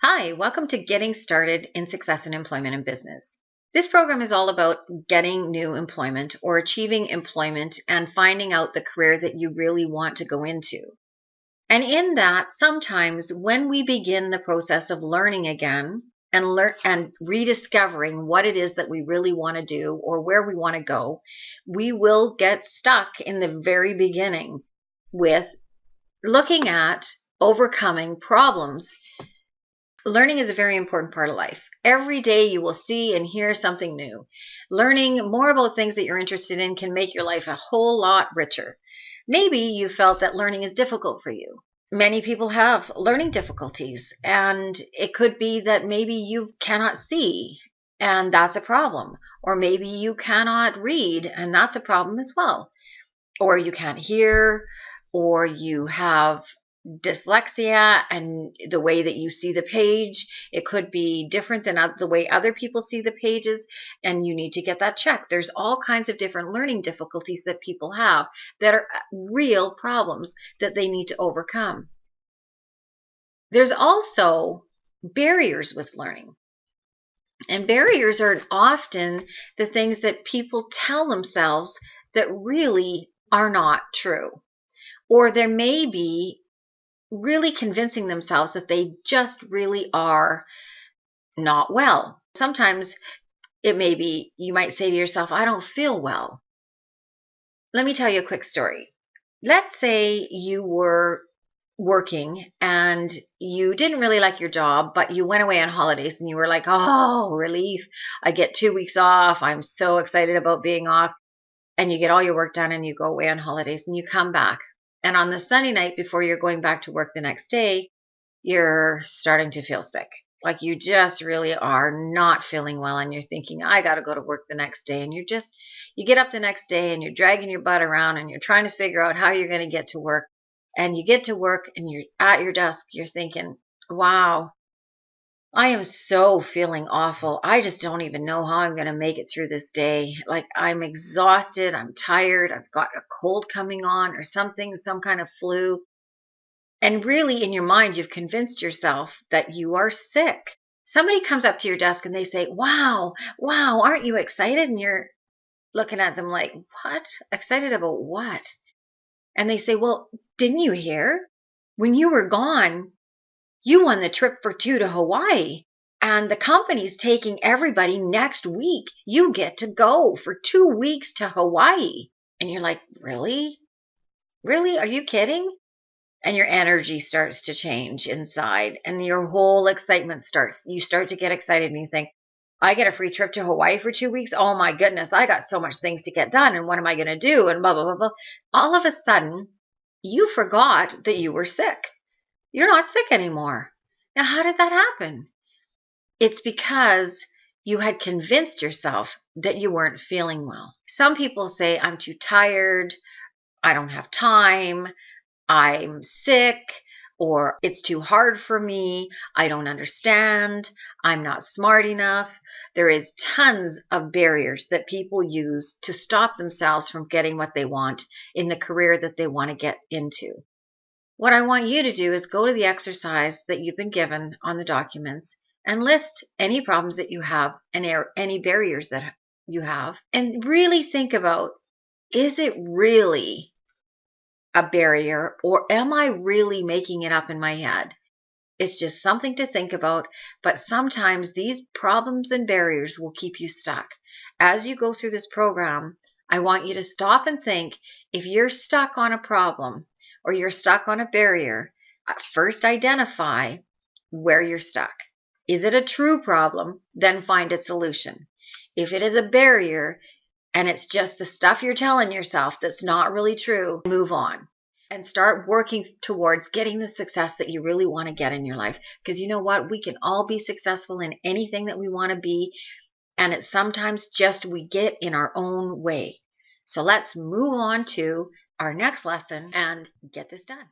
Hi, welcome to Getting Started in Success in Employment and Business. This program is all about getting new employment or achieving employment and finding out the career that you really want to go into. And in that, sometimes when we begin the process of learning again and rediscovering what it is that we really want to do or where we want to go, we will get stuck in the very beginning with looking at overcoming problems. Learning is a very important part of life. Every day you will see and hear something new. Learning more about things that you're interested in can make your life a whole lot richer. Maybe you felt that learning is difficult for you. Many people have learning difficulties, and it could be that maybe you cannot see, and that's a problem. Or maybe you cannot read, and that's a problem as well. Or you can't hear, or you have dyslexia and the way that you see the page, it could be different than the way other people see the pages, and you need to get that checked. There's all kinds of different learning difficulties that people have that are real problems that they need to overcome. There's also barriers with learning. And barriers are often the things that people tell themselves that really are not true. Or there may be really convincing themselves that they just really are not well. Sometimes it may be, you might say to yourself, I don't feel well. Let me tell you a quick story. Let's say you were working and you didn't really like your job, but you went away on holidays and you were like, oh, relief. I get 2 weeks off. I'm so excited about being off. And you get all your work done and you go away on holidays and you come back. And on the Sunday night before you're going back to work the next day, you're starting to feel sick. Like you just really are not feeling well and you're thinking, I got to go to work the next day. And you get up the next day and you're dragging your butt around and you're trying to figure out how you're going to get to work. And you get to work and you're at your desk, you're thinking, wow, I am so feeling awful. I just don't even know how I'm going to make it through this day. Like I'm exhausted. I'm tired. I've got a cold coming on or something, some kind of flu. And really in your mind, you've convinced yourself that you are sick. Somebody comes up to your desk and they say, wow, aren't you excited? And you're looking at them like, what? Excited about what? And they say, well, didn't you hear? When you were gone, you won the trip for two to Hawaii, and the company's taking everybody next week. You get to go for 2 weeks to Hawaii. And you're like, really? Really? Are you kidding? And your energy starts to change inside and your whole excitement you start to get excited and you think, I get a free trip to Hawaii for 2 weeks. Oh my goodness, I got so much things to get done. And what am I going to do? And blah, blah, blah, blah. All of a sudden, you forgot that you were sick. You're not sick anymore. Now, how did that happen? It's because you had convinced yourself that you weren't feeling well. Some people say, I'm too tired. I don't have time. I'm sick, or it's too hard for me. I don't understand. I'm not smart enough. There is tons of barriers that people use to stop themselves from getting what they want in the career that they want to get into. What I want you to do is go to the exercise that you've been given on the documents and list any problems that you have and any barriers that you have, and really think about, is it really a barrier or am I really making it up in my head? It's just something to think about, but sometimes these problems and barriers will keep you stuck. As you go through this program, I want you to stop and think, if you're stuck on a problem or you're stuck on a barrier, first identify where you're stuck. Is it a true problem? Then find a solution. If it is a barrier and it's just the stuff you're telling yourself that's not really true, move on and start working towards getting the success that you really want to get in your life. Because you know what? We can all be successful in anything that we want to be. And it's sometimes just we get in our own way. So let's move on to our next lesson and get this done.